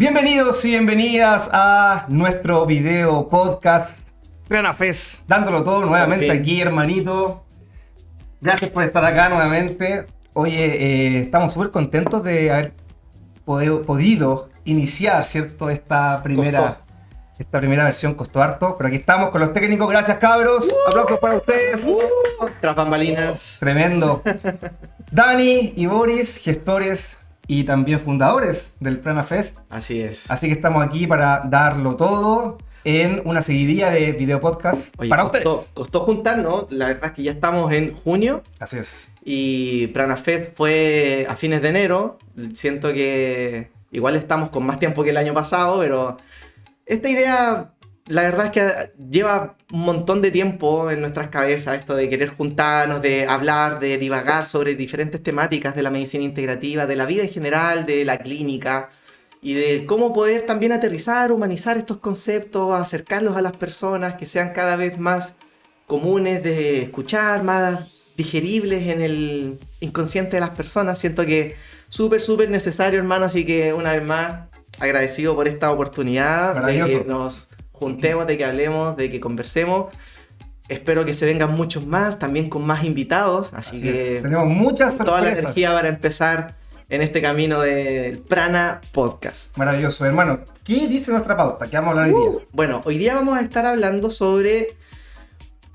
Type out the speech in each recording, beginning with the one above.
Bienvenidos y bienvenidas a nuestro video podcast PranaFest, dándolo todo nuevamente aquí, hermanito. Gracias por estar acá nuevamente. Oye, estamos súper contentos de haber podido iniciar, ¿cierto? Esta primera versión costó harto, pero aquí estamos con los técnicos. Gracias, cabros. Aplausos para ustedes. Tras bambalinas. Tremendo. Dani y Boris, gestores y también fundadores del PranaFest. Así es. Así que estamos aquí para darlo todo en una seguidilla de video podcast. Oye, para ustedes. Costó juntarnos, la verdad es que ya estamos en junio. Así es. Y PranaFest fue a fines de enero. Siento que igual estamos con más tiempo que el año pasado, pero esta idea, la verdad es que lleva un montón de tiempo en nuestras cabezas, esto de querer juntarnos, de hablar, de divagar sobre diferentes temáticas de la medicina integrativa, de la vida en general, de la clínica, y de cómo poder también aterrizar, humanizar estos conceptos, acercarlos a las personas, que sean cada vez más comunes de escuchar, más digeribles en el inconsciente de las personas. Siento que súper necesario, hermano, así que una vez más agradecido por esta oportunidad de que nos juntemos, de que hablemos, de que conversemos. Espero que se vengan muchos más, también con más invitados, así que tenemos muchas sorpresas. Toda la energía para empezar en este camino del Prana Podcast. Maravilloso, hermano. ¿Qué dice nuestra pauta? ¿Qué vamos a hablar hoy día? Bueno, hoy día vamos a estar hablando sobre...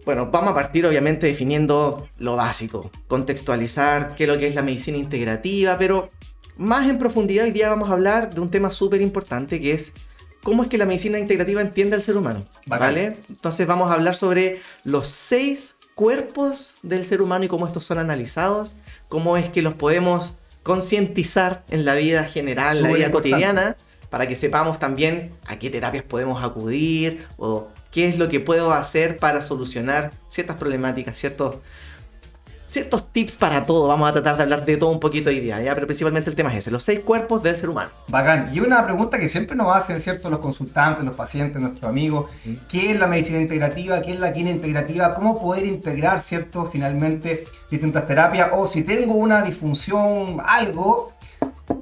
Bueno, vamos a partir obviamente definiendo lo básico, contextualizar qué es lo que es la medicina integrativa, pero más en profundidad hoy día vamos a hablar de un tema súper importante, que es cómo es que la medicina integrativa entiende al ser humano, ¿vale? Entonces vamos a hablar sobre los 6 cuerpos del ser humano y cómo estos son analizados, cómo es que los podemos concientizar en la vida general, en la vida cotidiana, para que sepamos también a qué terapias podemos acudir o qué es lo que puedo hacer para solucionar ciertas problemáticas, ciertos tips para todo. Vamos a tratar de hablar de todo un poquito hoy día, ¿ya? Pero principalmente el tema es ese, los 6 cuerpos del ser humano. Bacán. Y una pregunta que siempre nos hacen, ¿cierto? Los consultantes, los pacientes, nuestros amigos. ¿Qué es la medicina integrativa? ¿Qué es la química integrativa? ¿Cómo poder integrar, ¿cierto? Finalmente, distintas terapias. O si tengo una disfunción, algo,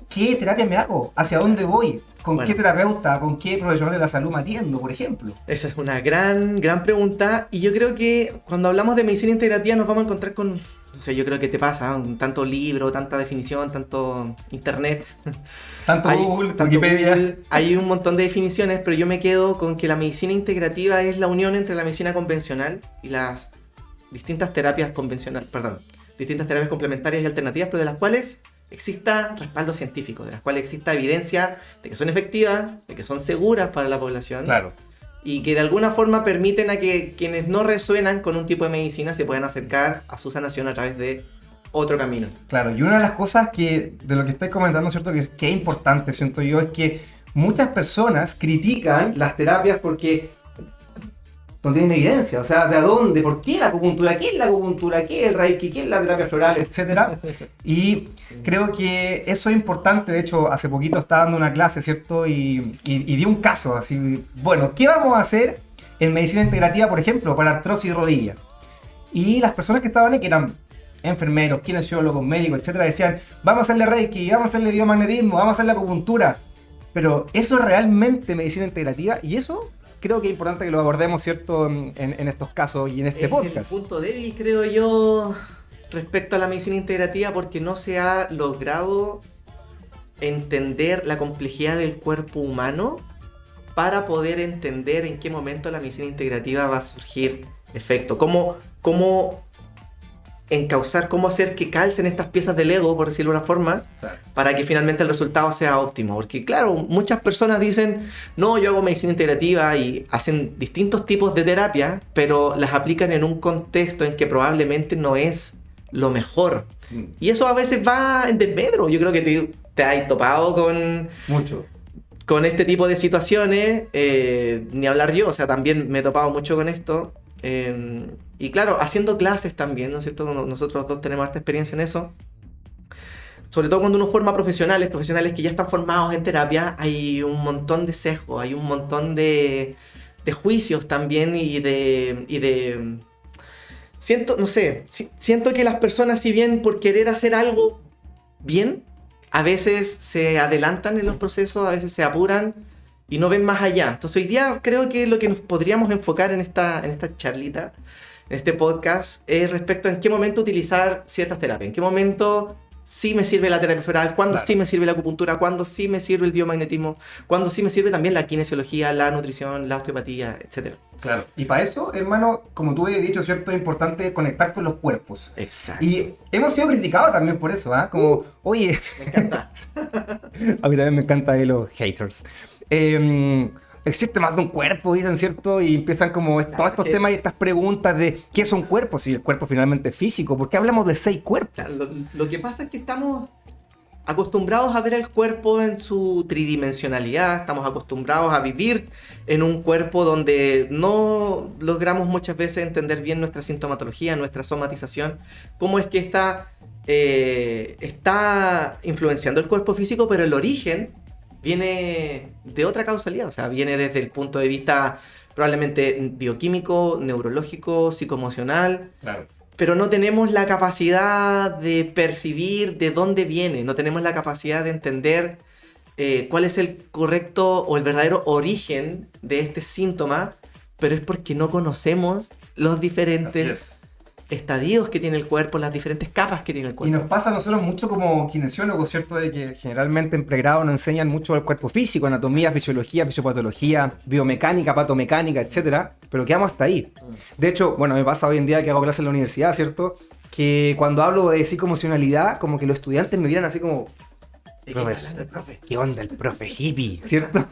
¿qué terapia me hago? ¿Hacia dónde voy? ¿Con qué terapeuta? ¿Con qué profesional de la salud me atiendo, por ejemplo? Esa es una gran pregunta. Y yo creo que cuando hablamos de medicina integrativa nos vamos a encontrar con... No sé, yo creo que te pasa, tanto libro, tanta definición, tanto internet. Tanto Google, Wikipedia. Hay un montón de definiciones, pero yo me quedo con que la medicina integrativa es la unión entre la medicina convencional y las distintas terapias distintas terapias complementarias y alternativas, pero de las cuales exista respaldo científico, de las cuales exista evidencia de que son efectivas, de que son seguras para la población. Claro. Y que de alguna forma permiten a que quienes no resuenan con un tipo de medicina se puedan acercar a su sanación a través de otro camino. Claro, y una de las cosas de lo que estáis comentando, ¿cierto? Que es importante, siento yo, es que muchas personas critican las terapias porque no tienen evidencia. O sea, ¿de dónde? ¿Por qué la acupuntura? ¿Qué es la acupuntura? ¿Qué es el reiki? ¿Qué es la terapia floral? Etcétera. Y creo que eso es importante. De hecho, hace poquito estaba dando una clase, ¿cierto? Y di un caso así. Bueno, ¿qué vamos a hacer en medicina integrativa, por ejemplo, para artrosis y rodilla? Y las personas que estaban ahí, que eran enfermeros, kinesiólogos, médicos, etcétera, decían, vamos a hacerle reiki, vamos a hacerle biomagnetismo, vamos a hacerle acupuntura. Pero ¿eso es realmente medicina integrativa? Y eso creo que es importante que lo abordemos, ¿cierto? En estos casos y en este podcast. El punto débil, creo yo, respecto a la medicina integrativa, porque no se ha logrado entender la complejidad del cuerpo humano para poder entender en qué momento la medicina integrativa va a surgir efecto. Cómo encauzar, cómo hacer que calcen estas piezas del Lego, por decirlo de una forma, para que finalmente el resultado sea óptimo. Porque claro, muchas personas dicen, no, yo hago medicina integrativa y hacen distintos tipos de terapia, pero las aplican en un contexto en que probablemente no es lo mejor. Y eso a veces va en desmedro. Yo creo que te has topado con este tipo de situaciones, ni hablar yo, o sea, también me he topado mucho con esto. Y claro, haciendo clases también, ¿no es cierto? Nosotros dos tenemos harta experiencia en eso. Sobre todo cuando uno forma profesionales que ya están formados en terapia, hay un montón de sesgo, hay un montón de juicios también siento que las personas, si bien por querer hacer algo bien, a veces se adelantan en los procesos, a veces se apuran y no ven más allá. Entonces hoy día creo que lo que nos podríamos enfocar en esta charlita, en este podcast, es respecto a en qué momento utilizar ciertas terapias, en qué momento sí me sirve la terapia floral, cuándo Claro. sí me sirve la acupuntura, cuándo sí me sirve el biomagnetismo, cuándo sí me sirve también la kinesiología, la nutrición, la osteopatía, etc. Claro. Y para eso, hermano, como tú habías dicho, ¿cierto? Es importante conectar con los cuerpos. Exacto. Y hemos sido criticados también por eso, ¿ah? Como, oye, Me encanta. a mí también me encanta de los haters. Existe más de un cuerpo, dicen, ¿cierto? Y empiezan como todos estos que- temas y estas preguntas de ¿qué son cuerpos? Si el cuerpo finalmente es físico, ¿por qué hablamos de 6 cuerpos? Claro, lo que pasa es que estamos acostumbrados a ver el cuerpo en su tridimensionalidad, estamos acostumbrados a vivir en un cuerpo donde no logramos muchas veces entender bien nuestra sintomatología, nuestra somatización, cómo es que está influenciando el cuerpo físico, pero el origen viene de otra causalidad, o sea, viene desde el punto de vista probablemente bioquímico, neurológico, psicoemocional, Claro. pero no tenemos la capacidad de percibir de dónde viene, no tenemos la capacidad de entender cuál es el correcto o el verdadero origen de este síntoma, pero es porque no conocemos los Así diferentes es. estadios que tiene el cuerpo, las diferentes capas que tiene el Y cuerpo. nos pasa a nosotros mucho como kinesiólogos, ¿cierto? De que generalmente en pregrado nos enseñan mucho el cuerpo físico, anatomía, fisiología, fisiopatología, biomecánica, patomecánica, etcétera, pero quedamos hasta ahí. De hecho, bueno, me pasa hoy en día que hago clases en la universidad, ¿cierto? Que cuando hablo de psicoemocionalidad, como que los estudiantes me miran así como, ¿De qué está hablando el profe? ¿qué onda el profe hippie? ¿Cierto?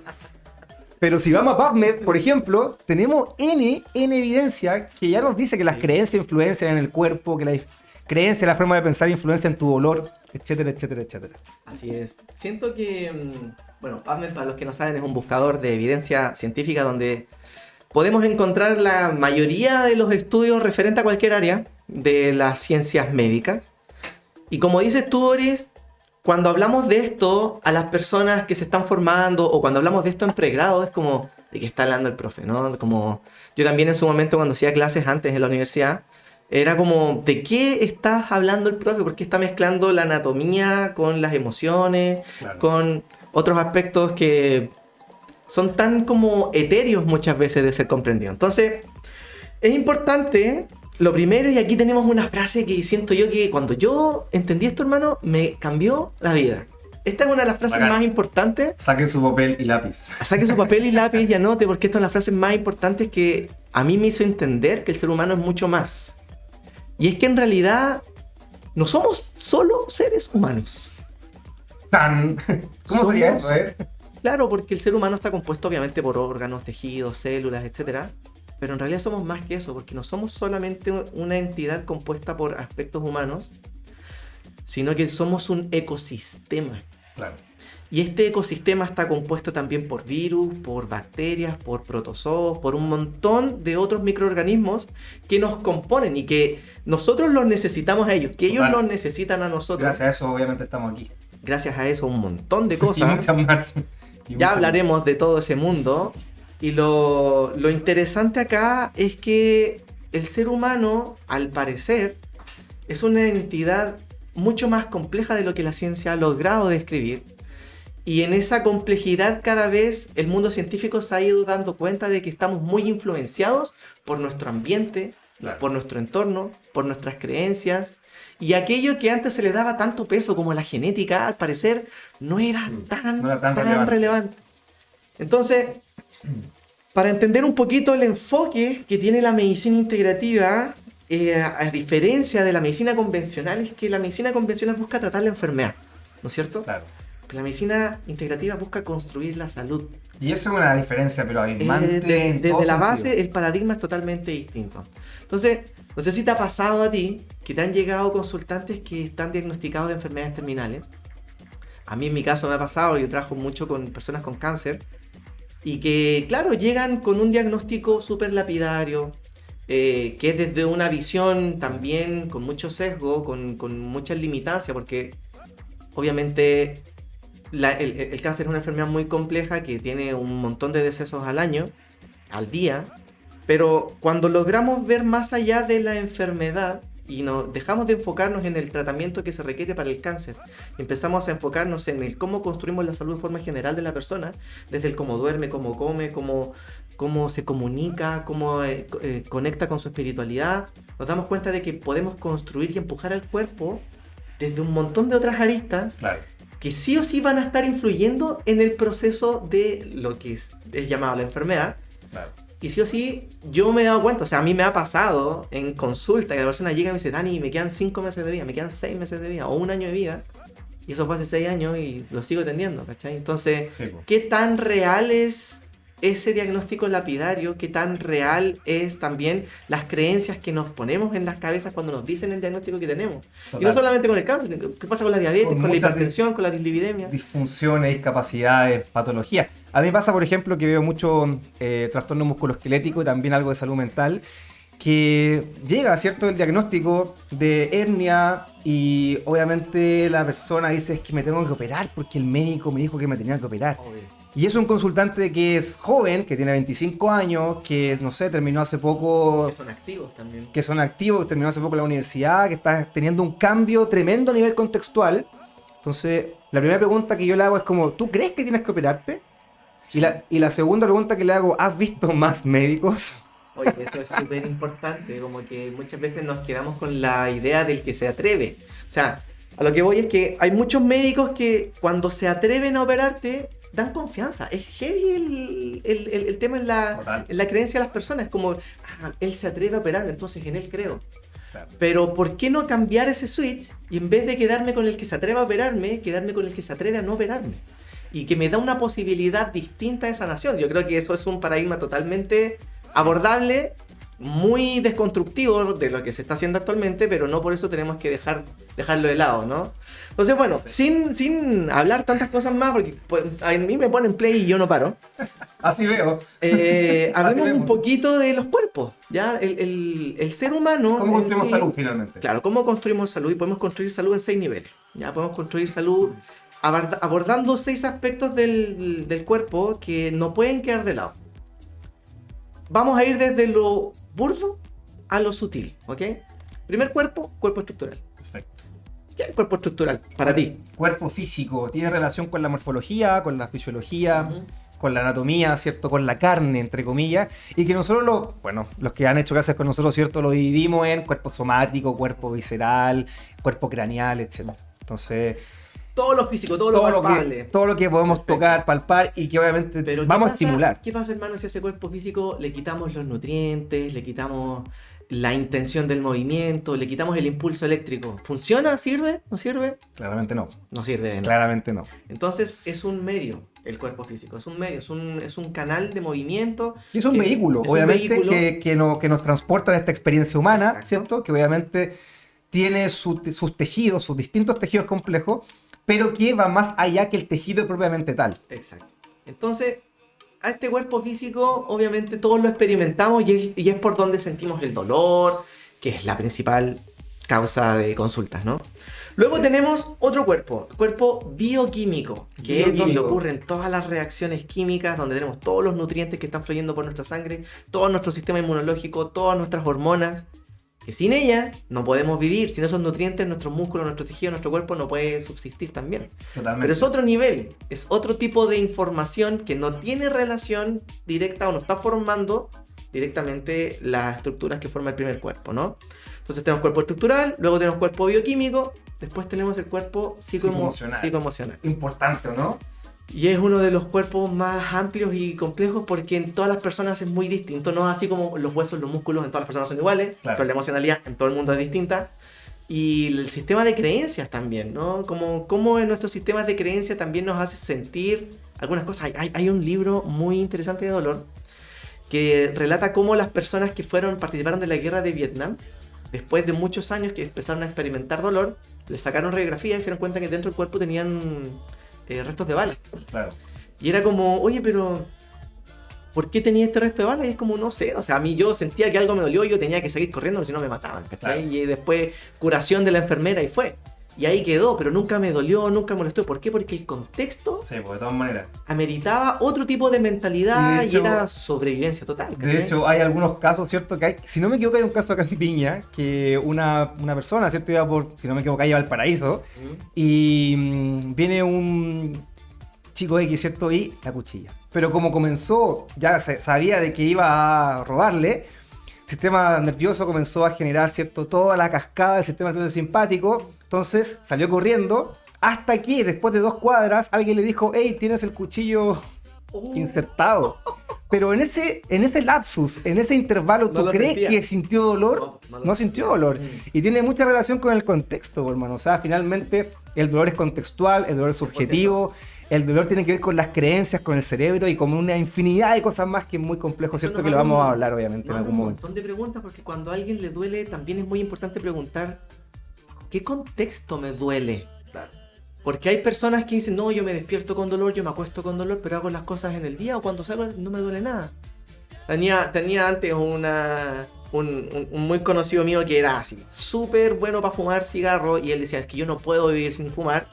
Pero si vamos a PubMed, por ejemplo, tenemos N evidencia que ya nos dice que las Sí. creencias influencian en el cuerpo, que la creencia, la forma de pensar influencia en tu dolor, etcétera, etcétera, etcétera. Así es. Siento que, bueno, PubMed, para los que no saben, es un buscador de evidencia científica donde podemos encontrar la mayoría de los estudios referentes a cualquier área de las ciencias médicas. Y como dices tú, Boris, cuando hablamos de esto a las personas que se están formando o cuando hablamos de esto en pregrado, es como, ¿de qué está hablando el profe? ¿No? Como yo también en su momento cuando hacía clases antes en la universidad, era como, ¿de qué estás hablando el profe? ¿Por qué está mezclando la anatomía con las emociones, Claro. con otros aspectos que son tan como etéreos muchas veces de ser comprendidos? Entonces, es importante, lo primero, y aquí tenemos una frase que siento yo que cuando yo entendí esto, hermano, me cambió la vida. Esta es una de las frases Bacán. más importantes. Saquen su papel y lápiz. Saque su papel y lápiz y anote, porque esta es una de las frases más importantes que a mí me hizo entender que el ser humano es mucho más. Y es que en realidad no somos solo seres humanos. ¡Tan! ¿Cómo sería Somos- eso? A ver. Claro, porque el ser humano está compuesto obviamente por órganos, tejidos, células, etc. Pero en realidad somos más que eso, porque no somos solamente una entidad compuesta por aspectos humanos, sino que somos un ecosistema. Claro. Y este ecosistema está compuesto también por virus, por bacterias, por protozoos, por un montón de otros microorganismos que nos componen y que nosotros los necesitamos a ellos, que ellos Total. nos necesitan a nosotros. Gracias a eso, obviamente, estamos aquí. Gracias a eso, un montón de Y cosas. muchas más. Y Ya muchas hablaremos de todo ese mundo. Y lo interesante acá es que el ser humano, al parecer, es una entidad mucho más compleja de lo que la ciencia ha logrado describir. Y en esa complejidad cada vez el mundo científico se ha ido dando cuenta de que estamos muy influenciados por nuestro ambiente, Claro. por nuestro entorno, por nuestras creencias. Y aquello que antes se le daba tanto peso como la genética, al parecer, no era tan, No era tan tan relevante. relevante. Entonces, para entender un poquito el enfoque que tiene la medicina integrativa, a diferencia de la medicina convencional, es que la medicina convencional busca tratar la enfermedad, ¿no es cierto? Claro. Pero la medicina integrativa busca construir la salud. Y eso es una diferencia, pero abismante. en Desde todo la sentido. base, el paradigma es totalmente distinto. Entonces, no sé si te ha pasado a ti que te han llegado consultantes que están diagnosticados de enfermedades terminales. A mí en mi caso me ha pasado, yo trabajo mucho con personas con cáncer y que, claro, llegan con un diagnóstico súper lapidario, que es desde una visión también con mucho sesgo, con muchas limitancias, porque obviamente el cáncer es una enfermedad muy compleja que tiene un montón de decesos al año, al día, pero cuando logramos ver más allá de la enfermedad y nos dejamos de enfocarnos en el tratamiento que se requiere para el cáncer. Empezamos a enfocarnos en el cómo construimos la salud de forma general de la persona, desde el cómo duerme, cómo come, cómo se comunica, cómo conecta con su espiritualidad. Nos damos cuenta de que podemos construir y empujar al cuerpo desde un montón de otras aristas, Claro. que sí o sí van a estar influyendo en el proceso de lo que es llamado la enfermedad. Claro. Y sí o sí, yo me he dado cuenta, o sea, a mí me ha pasado en consulta que la persona llega y me dice, Dani, me quedan 5 meses de vida, me quedan 6 meses de vida, o 1 año de vida, y eso fue hace 6 años y lo sigo teniendo, ¿cachai? Entonces, Sí, po. ¿qué tan real es ese diagnóstico lapidario? ¿Qué tan real es también las creencias que nos ponemos en las cabezas cuando nos dicen el diagnóstico que tenemos? Total. Y no solamente con el cáncer, ¿qué pasa con la diabetes, Con con la muchas hipertensión, con la dislipidemia? Disfunciones, discapacidades, patologías. A mí me pasa, por ejemplo, que veo mucho trastorno musculoesquelético y también algo de salud mental, que llega, ¿cierto?, el diagnóstico de hernia y obviamente la persona dice, es que me tengo que operar porque el médico me dijo que me tenía que operar. Y es un consultante que es joven, que tiene 25 años, que, no sé, terminó hace poco... Que son activos también. Que son activos, que terminó hace poco la universidad, que está teniendo un cambio tremendo a nivel contextual. Entonces, la primera pregunta que yo le hago es como, ¿tú crees que tienes que operarte? Y la segunda pregunta que le hago, ¿has visto más médicos? Oye, eso es súper importante, como que muchas veces nos quedamos con la idea del que se atreve. O sea, a lo que voy es que hay muchos médicos que cuando se atreven a operarte, dan confianza. Es heavy el tema en la creencia de las personas. Es como, él se atreve a operarme, entonces en él creo. Claro. Pero ¿por qué no cambiar ese switch y en vez de quedarme con el que se atreve a operarme, quedarme con el que se atreve a no operarme? Y que me da una posibilidad distinta de sanación. Yo creo que eso es un paradigma totalmente abordable, muy desconstructivo de lo que se está haciendo actualmente, pero no por eso tenemos que dejarlo de lado, ¿no? Entonces, bueno, sin hablar tantas cosas más, porque pues, a mí me ponen play y yo no paro. Así veo. Hablemos vemos. un poquito de los cuerpos, ¿ya? El ser humano... ¿Cómo construimos sí, salud finalmente? Claro, ¿cómo construimos salud? Y podemos construir salud en 6 niveles. Ya podemos construir salud abordando 6 aspectos del cuerpo que no pueden quedar de lado. Vamos a ir desde lo burdo a lo sutil, ¿ok? Primer cuerpo estructural. Perfecto. ¿Qué es el cuerpo estructural para ti? Cuerpo físico, tiene relación con la morfología, con la fisiología, con la anatomía, ¿cierto? Con la carne, entre comillas, y que nosotros, los que han hecho clases con nosotros, ¿cierto? Lo dividimos en cuerpo somático, cuerpo visceral, cuerpo craneal, etc. Entonces, Todo lo físico, todo lo palpable. todo lo que podemos tocar, palpar y que obviamente Pero vamos a estimular. ¿Qué pasa, hermano, si a ese cuerpo físico le quitamos los nutrientes, le quitamos la intención del movimiento, le quitamos el impulso eléctrico? ¿Funciona? ¿Sirve? ¿No sirve? Claramente no. No sirve de nada. Claramente no. Entonces es un medio el cuerpo físico, es un medio, es un canal de movimiento. Y es un vehículo, es un obviamente, vehículo. que nos transporta en esta experiencia humana, Exacto. ¿cierto? Que obviamente tiene sus tejidos, sus distintos tejidos complejos, pero que va más allá que el tejido propiamente tal. Exacto. Entonces, a este cuerpo físico, obviamente todos lo experimentamos y es por donde sentimos el dolor, que es la principal causa de consultas, ¿no? Luego tenemos otro cuerpo, el cuerpo bioquímico, que es donde ocurren todas las reacciones químicas, donde tenemos todos los nutrientes que están fluyendo por nuestra sangre, todo nuestro sistema inmunológico, todas nuestras hormonas, que sin ellas no podemos vivir. Sin esos nutrientes, nuestros músculos, nuestro tejido, nuestro cuerpo no puede subsistir también. Totalmente. Pero es otro nivel, es otro tipo de información que no tiene relación directa o no está formando directamente las estructuras que forma el primer cuerpo, ¿no? Entonces tenemos cuerpo estructural, luego tenemos cuerpo bioquímico, después tenemos el cuerpo psicoemocional. Importante, ¿o no? Y es uno de los cuerpos más amplios y complejos porque en todas las personas es muy distinto, no así como los huesos, los músculos en todas las personas son iguales, Claro. pero la emocionalidad en todo el mundo es distinta. Y el sistema de creencias también, ¿no? Como en nuestros sistemas de creencias también nos hace sentir algunas cosas. Hay un libro muy interesante de dolor que relata cómo las personas que participaron de la guerra de Vietnam, después de muchos años que empezaron a experimentar dolor, les sacaron radiografía y se dieron cuenta que dentro del cuerpo tenían restos de balas. Claro. Y era como, oye, pero ¿por qué tenía este resto de balas? Y es como, no sé, o sea, a mí yo sentía que algo me dolió y yo tenía que seguir corriendo porque si no me mataban, ¿cachai? Claro. Y después curación de la enfermera y fue. y ahí quedó, pero nunca me dolió, nunca me molestó. ¿Por qué? Porque el contexto Sí, pues de todas maneras. ameritaba otro tipo de mentalidad Y de hecho- y era sobrevivencia total. De ¿cachai? hecho, hay algunos casos, ¿cierto? Que hay, si no me equivoco, hay un caso acá en Viña que una persona, ¿cierto? Iba por, si no me equivoco, iba al Valparaíso y viene un chico X, ¿cierto? Y la cuchilla. Pero como comenzó, ya sabía de que iba a robarle, el sistema nervioso comenzó a generar, ¿cierto? Toda la cascada del sistema nervioso simpático. Entonces salió corriendo hasta que después de 2 cuadras alguien le dijo, hey, tienes el cuchillo insertado. Pero en ese lapsus, en ese intervalo, No ¿tú lo crees sentía. que sintió dolor? No lo No sintió dolor. Y tiene mucha relación con el contexto, hermano. O sea, finalmente el dolor es contextual, el dolor es subjetivo, el dolor tiene que ver con las creencias, con el cerebro y con una infinidad de cosas más que es muy complejo, ¿cierto? Eso Que nos lo vamos a abre hablar, obviamente, en nos abre algún un momento. montón de preguntas porque cuando a alguien le duele también es muy importante preguntar ¿qué contexto me duele? Porque hay personas que dicen, no, yo me despierto con dolor, yo me acuesto con dolor, pero hago las cosas en el día o cuando salgo no me duele nada. Tenía antes un muy conocido mío que era así, súper bueno para fumar cigarro y él decía, es que yo no puedo vivir sin fumar.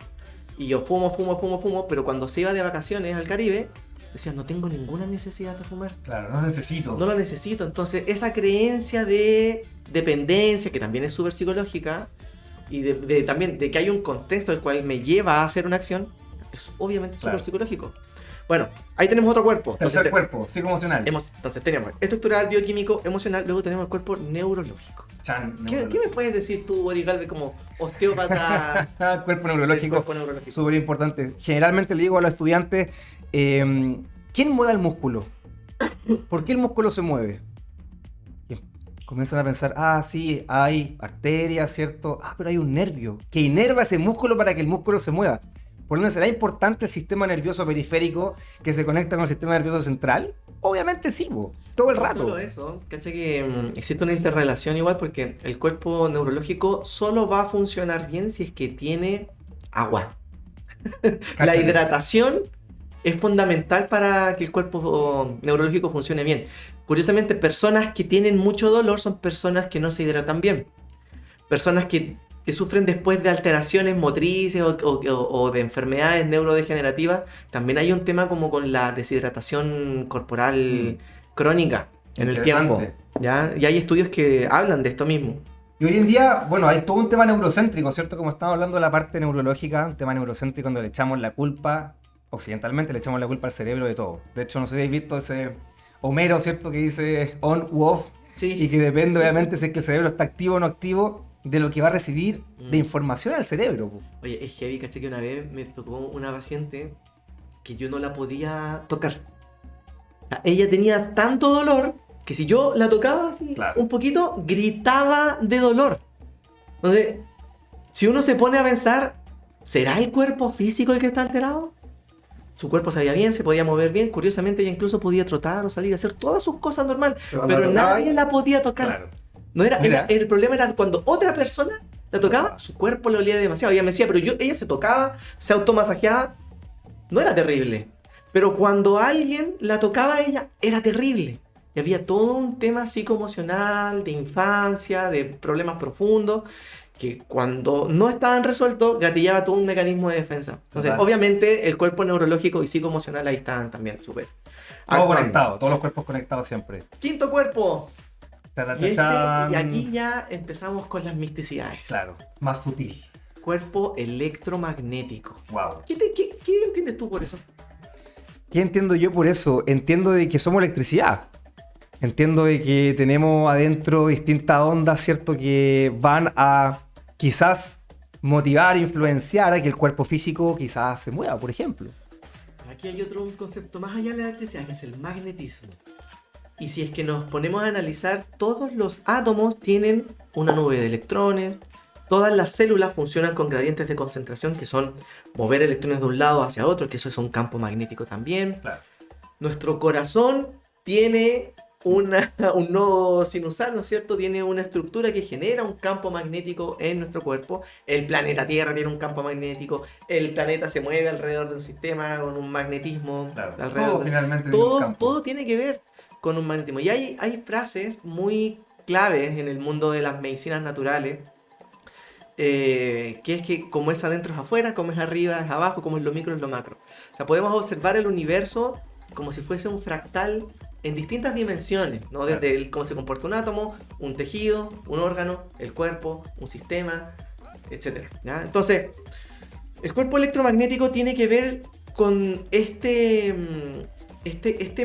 Y yo fumo, pero cuando se iba de vacaciones al Caribe, decía, no tengo ninguna necesidad de fumar. Claro, no necesito. No lo necesito. Entonces, esa creencia de dependencia, que también es súper psicológica, y también de que hay un contexto el cual me lleva a hacer una acción, es obviamente súper Claro. psicológico. Bueno, ahí tenemos otro cuerpo. Tercer cuerpo, psicoemocional. Entonces tenemos estructural, bioquímico, emocional, luego tenemos el cuerpo neurológico. Chan, ¿Qué me puedes decir tú, Boris Galvez, como osteópata cuerpo del neurológico, cuerpo neurológico? súper importante. Generalmente le digo a los estudiantes, ¿quién mueve el músculo? ¿Por qué el músculo se mueve? Y comienzan a pensar, sí, hay arterias, ¿cierto? Pero hay un nervio que inerva ese músculo para que el músculo se mueva. ¿Por dónde será importante el sistema nervioso periférico que se conecta con el sistema nervioso central? Obviamente sí, todo el No rato. solo eso, ¿cachai? Que existe una interrelación igual porque el cuerpo neurológico solo va a funcionar bien si es que tiene agua. La Cáchate. hidratación es fundamental para que el cuerpo neurológico funcione bien. Curiosamente, personas que tienen mucho dolor son personas que no se hidratan bien. Personas que sufren después de alteraciones motrices o de enfermedades neurodegenerativas, también hay un tema como con la deshidratación corporal crónica en el tiempo. ¿Ya? Y hay estudios que hablan de esto mismo. Y hoy en día, bueno, hay todo un tema neurocéntrico, ¿cierto? Como estamos hablando de la parte neurológica, un tema neurocéntrico donde le echamos la culpa, occidentalmente le echamos la culpa al cerebro de todo. De hecho, no sé si habéis visto ese Homero, ¿cierto? Que dice on u off, Sí. y que depende obviamente si es que el cerebro está activo o no activo, de lo que va a recibir de información al cerebro. Oye, es heavy, caché que una vez me tocó una paciente que yo no la podía tocar. O sea, ella tenía tanto dolor que si yo la tocaba así Claro. un poquito, gritaba de dolor. Entonces, si uno se pone a pensar, ¿será el cuerpo físico el que está alterado? Su cuerpo se veía bien, se podía mover bien. Curiosamente, ella incluso podía trotar o salir a hacer todas sus cosas normal. Pero nadie la podía tocar. Claro. No el problema era cuando otra persona la tocaba, su cuerpo le olía demasiado. Ella me decía, pero ella se tocaba, se automasajeaba, no era terrible. Pero cuando alguien la tocaba a ella, era terrible. Y había todo un tema psicoemocional, de infancia, de problemas profundos, que cuando no estaban resueltos, gatillaba todo un mecanismo de defensa. Entonces, Total. obviamente, el cuerpo neurológico y psicoemocional ahí estaban también súper. Todo actuando. conectado, todos los cuerpos conectados siempre. Quinto cuerpo. Y Tarachán. aquí ya empezamos con las misticidades. Claro, más sutil. Cuerpo electromagnético. Wow. ¿Qué entiendes tú por eso? ¿Qué entiendo yo por eso? Entiendo de que somos electricidad. Entiendo de que tenemos adentro distintas ondas, ¿cierto? Que van a quizás motivar, influenciar a que el cuerpo físico quizás se mueva, por ejemplo. Aquí hay otro concepto más allá de la electricidad, que es el magnetismo. Y si es que nos ponemos a analizar, todos los átomos tienen una nube de electrones, todas las células funcionan con gradientes de concentración, que son mover electrones de un lado hacia otro, que eso es un campo magnético también. Claro. Nuestro corazón tiene un nodo sinusal, ¿no es cierto? Tiene una estructura que genera un campo magnético en nuestro cuerpo. El planeta Tierra tiene un campo magnético. El planeta se mueve alrededor de un sistema con un magnetismo alrededor. Todo finalmente tiene un campo. Todo tiene que ver con un magnetismo. Y hay frases muy claves en el mundo de las medicinas naturales que es que como es adentro es afuera, como es arriba es abajo, como es lo micro es lo macro. O sea, podemos observar el universo como si fuese un fractal en distintas dimensiones, ¿no? Desde cómo se comporta un átomo, un tejido, un órgano, el cuerpo, un sistema, etc. ¿Ya? Entonces, el cuerpo electromagnético tiene que ver con este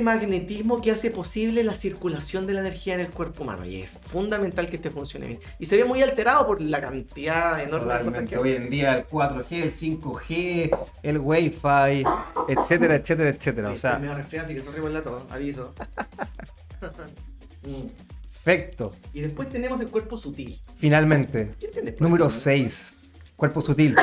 magnetismo que hace posible la circulación de la energía en el cuerpo humano, y es fundamental que este funcione bien. Y se ve muy alterado por la cantidad enorme de cosas que hay. Hoy en día el 4G, el 5G, el Wi-Fi, etcétera, etcétera, etcétera. O sea, me resfriado y que sorry por la tos, aviso. Perfecto. Y después tenemos el cuerpo sutil. Finalmente, ¿Qué entiendes por número eso, 6, cuerpo sutil.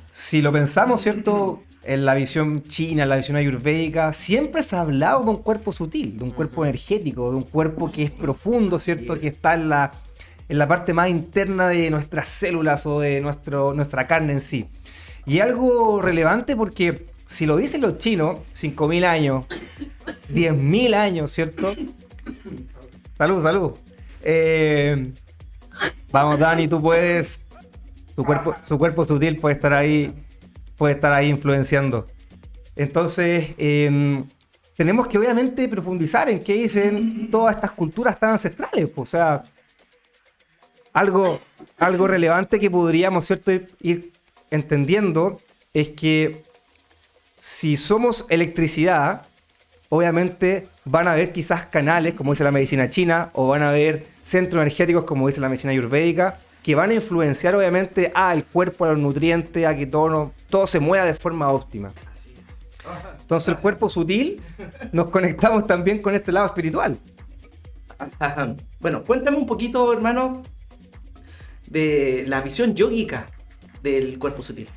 Si lo pensamos, ¿cierto? En la visión china, en la visión ayurvédica, siempre se ha hablado de un cuerpo sutil, de un cuerpo energético, de un cuerpo que es profundo, ¿cierto? Que está en la parte más interna de nuestras células o de nuestra carne en sí. Y algo relevante porque si lo dicen los chinos, 5.000 años, 10.000 años, ¿cierto? Salud, salud. Vamos, Dani, tú puedes. Su cuerpo sutil puede estar ahí influenciando. Entonces, tenemos que obviamente profundizar en qué dicen todas estas culturas tan ancestrales. O sea, algo relevante que podríamos, ¿cierto?, ir entendiendo es que si somos electricidad, obviamente van a haber quizás canales, como dice la medicina china, o van a haber centros energéticos, como dice la medicina ayurvédica, que van a influenciar obviamente al cuerpo, a los nutrientes, a que todo se mueva de forma óptima. Así es. Entonces el cuerpo sutil, nos conectamos también con este lado espiritual. Bueno, cuéntame un poquito, hermano, de la visión yógica del cuerpo sutil.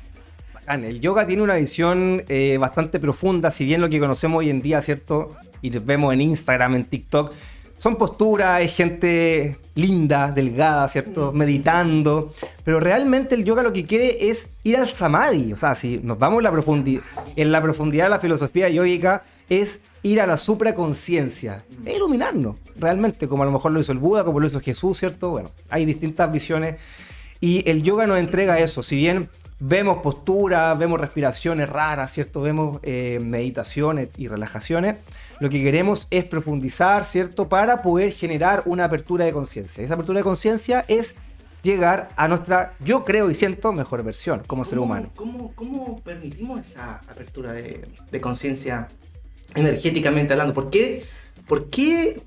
Bacán. El yoga tiene una visión bastante profunda, si bien lo que conocemos hoy en día, ¿cierto? Y lo vemos en Instagram, en TikTok, son posturas, es gente linda, delgada, ¿cierto? Meditando. Pero realmente el yoga lo que quiere es ir al samadhi. O sea, si nos vamos en la profundidad de la filosofía yógica, es ir a la supraconciencia. Es iluminarnos, realmente, como a lo mejor lo hizo el Buda, como lo hizo Jesús, ¿cierto? Bueno, hay distintas visiones. Y el yoga nos entrega eso. Si bien vemos posturas, vemos respiraciones raras, ¿cierto? Vemos meditaciones y relajaciones. Lo que queremos es profundizar, ¿cierto? Para poder generar una apertura de conciencia. Esa apertura de conciencia es llegar a nuestra, yo creo y siento, mejor versión como ser humano. ¿Cómo permitimos esa apertura de conciencia energéticamente hablando? ¿Por qué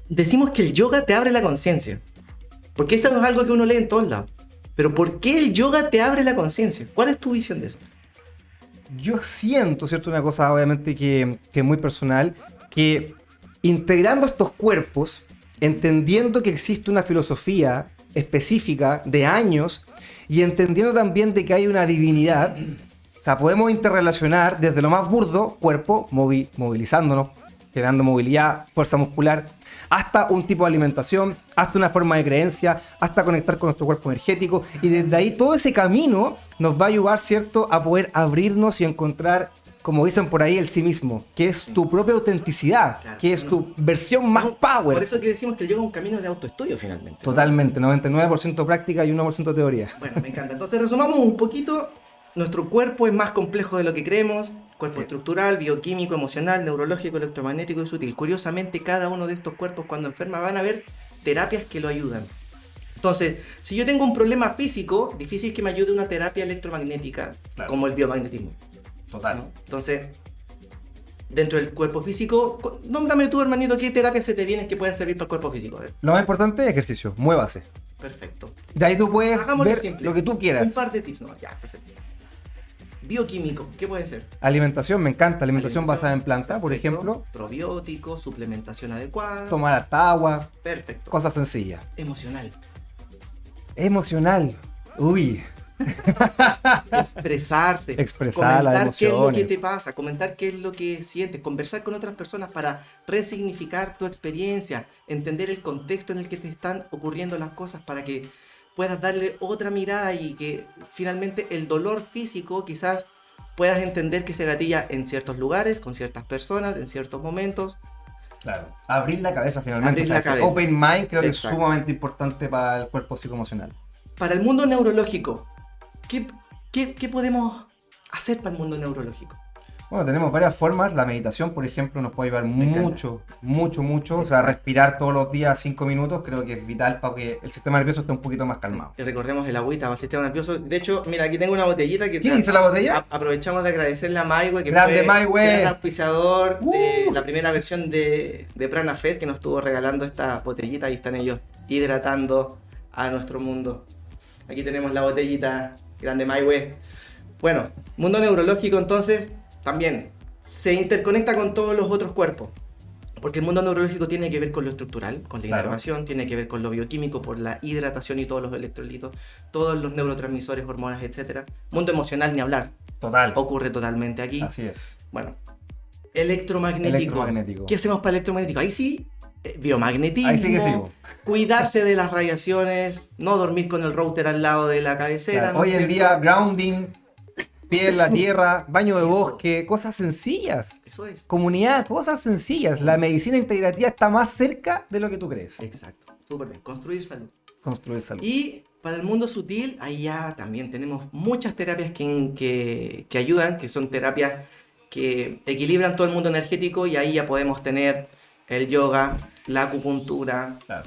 decimos que el yoga te abre la conciencia? Porque eso es algo que uno lee en todos lados. Pero ¿por qué el yoga te abre la conciencia? ¿Cuál es tu visión de eso? Yo siento, ¿cierto? Una cosa obviamente que es muy personal, que integrando estos cuerpos, entendiendo que existe una filosofía específica de años y entendiendo también de que hay una divinidad, o sea, podemos interrelacionar desde lo más burdo, cuerpo, movilizándonos, generando movilidad, fuerza muscular, hasta un tipo de alimentación, hasta una forma de creencia, hasta conectar con nuestro cuerpo energético, y desde ahí todo ese camino nos va a ayudar, ¿cierto?, a poder abrirnos y encontrar, como dicen por ahí, el sí mismo, que es tu propia autenticidad, claro, que es tu versión más power. Por eso que decimos que el yoga es un camino de autoestudio finalmente, ¿no? Totalmente, 99% práctica y 1% teoría. Bueno, me encanta. Entonces resumamos un poquito. Nuestro cuerpo es más complejo de lo que creemos. Cuerpo estructural, bioquímico, emocional, neurológico, electromagnético y sutil. Curiosamente, cada uno de estos cuerpos cuando enferma van a haber terapias que lo ayudan. Entonces, si yo tengo un problema físico, difícil que me ayude una terapia electromagnética, claro, como el biomagnetismo. Total. ¿No? Entonces, dentro del cuerpo físico, nómbrame tú, hermanito, qué terapias se te vienen que pueden servir para el cuerpo físico. Lo más importante es ejercicio, muévase. Perfecto. De ahí tú puedes ver simple. Lo que tú quieras. Un par de tips, no, ya, perfecto. Bioquímico, ¿qué puede ser? Alimentación, me encanta. Alimentación basada en planta, por ejemplo. Probióticos, suplementación adecuada. Tomar harta agua. Perfecto. Cosas sencillas. Emocional. Emocional. Uy. Expresarse. Expresar las emociones. Comentar qué es lo que te pasa, comentar qué es lo que sientes, conversar con otras personas para resignificar tu experiencia, entender el contexto en el que te están ocurriendo las cosas para que puedas darle otra mirada y que finalmente el dolor físico quizás puedas entender que se gatilla en ciertos lugares, con ciertas personas, en ciertos momentos. Claro, abrir la cabeza finalmente. Abrir la cabeza. Open mind creo que es sumamente importante para el cuerpo psicoemocional. para el mundo neurológico, ¿qué podemos hacer para el mundo neurológico? Bueno, tenemos varias formas. La meditación, por ejemplo, nos puede ayudar Me mucho. O sea, respirar todos los días 5 minutos creo que es vital para que el sistema nervioso esté un poquito más calmado. Y recordemos el agüita para el sistema nervioso. De hecho, mira, aquí tengo una botellita que... ¿Quién hizo la botella? Aprovechamos de agradecerle a Maihue, que Grande fue Maihue. el auspiciador de la primera versión de Prana Fest, que nos estuvo regalando esta botellita y están ellos hidratando a nuestro mundo. Aquí tenemos la botellita, grande Maihue. Bueno, mundo neurológico entonces también se interconecta con todos los otros cuerpos. Porque el mundo neurológico tiene que ver con lo estructural, con la inervación, tiene que ver con lo bioquímico, por la hidratación y todos los electrolitos, todos los neurotransmisores, hormonas, etc. Mundo emocional, ni hablar. Total. Ocurre totalmente aquí. Así es. Bueno, electromagnético. ¿Qué hacemos para electromagnético? Ahí sí, biomagnetismo. Ahí sí que sí. Cuidarse de las radiaciones, no dormir con el router al lado de la cabecera. Claro. ¿no? Hoy en día, grounding, pie en la tierra, baño de bosque, cosas sencillas. Eso es. Comunidad, cosas sencillas. La medicina integrativa está más cerca de lo que tú crees. Exacto. Súper bien. Construir salud. Construir salud. Y para el mundo sutil, ahí ya también tenemos muchas terapias que ayudan, que son terapias que equilibran todo el mundo energético, y ahí ya podemos tener el yoga, la acupuntura, Claro.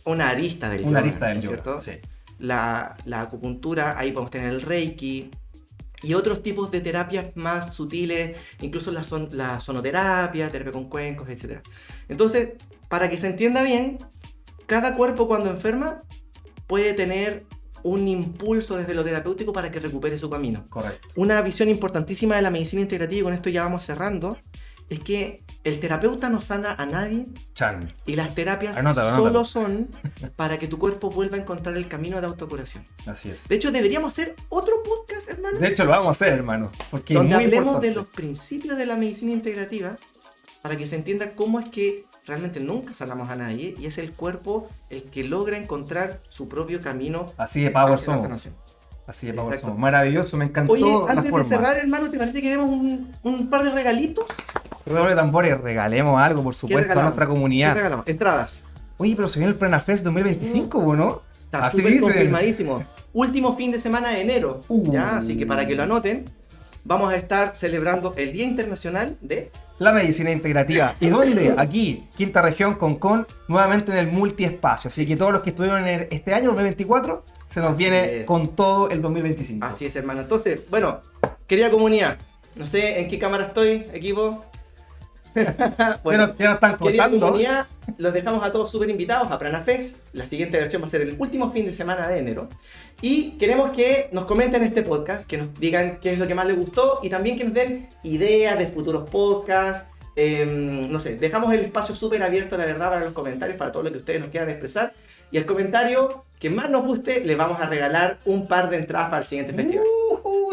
Una arista del yoga. Una arista del ¿no es yoga, cierto? sí. La acupuntura, ahí podemos tener el reiki y otros tipos de terapias más sutiles, incluso la sonoterapia, terapia con cuencos, etc. Entonces, para que se entienda bien, cada cuerpo cuando enferma puede tener un impulso desde lo terapéutico para que recupere su camino. Correcto. Una visión importantísima de la medicina integrativa, y con esto ya vamos cerrando, es que el terapeuta no sana a nadie Chan. y las terapias Anótalo. solo son para que tu cuerpo vuelva a encontrar el camino de autocuración. Así es. De hecho, deberíamos hacer otro podcast, hermano, De hecho, lo vamos a hacer, hermano. Porque donde es muy hablemos importante. de los principios de la medicina integrativa para que se entienda cómo es que realmente nunca sanamos a nadie y es el cuerpo el que logra encontrar su propio camino Así de power hacia la somos. sanación. Así de power Exacto. somos. Maravilloso, me encantó Oye, la antes de forma. cerrar, hermano, ¿te parece que demos un par de regalitos? Redoble de tambores, regalemos algo, por ¿Qué supuesto, a regalamos? nuestra ¿Qué comunidad. regalamos? Entradas. Oye, pero se viene el Prana Fest 2025, ¿no? Está Así súper dicen. confirmadísimo. Último fin de semana de enero. ¿Ya? Así que para que lo anoten, vamos a estar celebrando el Día Internacional de... La medicina integrativa. ¿Y dónde? Aquí, Quinta Región, Concón, nuevamente en el multiespacio. Así que todos los que estuvieron en este año 2024, se nos Así viene es. con todo el 2025. Así es, hermano. Entonces, bueno, querida comunidad, no sé en qué cámara estoy, equipo. Bueno, ya nos están querida cortando. comunidad, los dejamos a todos súper invitados a Prana Fest. La siguiente versión va a ser el último fin de semana de enero. Y queremos que nos comenten este podcast, que nos digan qué es lo que más les gustó y también que nos den ideas de futuros podcasts. No sé, dejamos el espacio súper abierto, la verdad, para los comentarios, para todo lo que ustedes nos quieran expresar. Y el comentario que más nos guste, les vamos a regalar un par de entradas para el siguiente festival.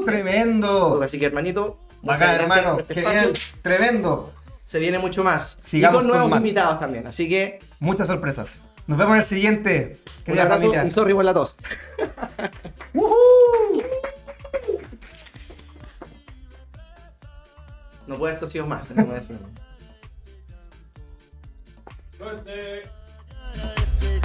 Tremendo. Así que, hermanito, muchas Bacán, gracias hermano. por este Genial. espacio. Tremendo. Se viene mucho más. Sigamos y con nuevos con más. invitados también. Así que, Muchas sorpresas. Nos vemos en el siguiente. un Querida abrazo familia. y sorry por la tos. ¡Woohoo! No puedo haber tosido más. No puedo decir. Suerte. Ese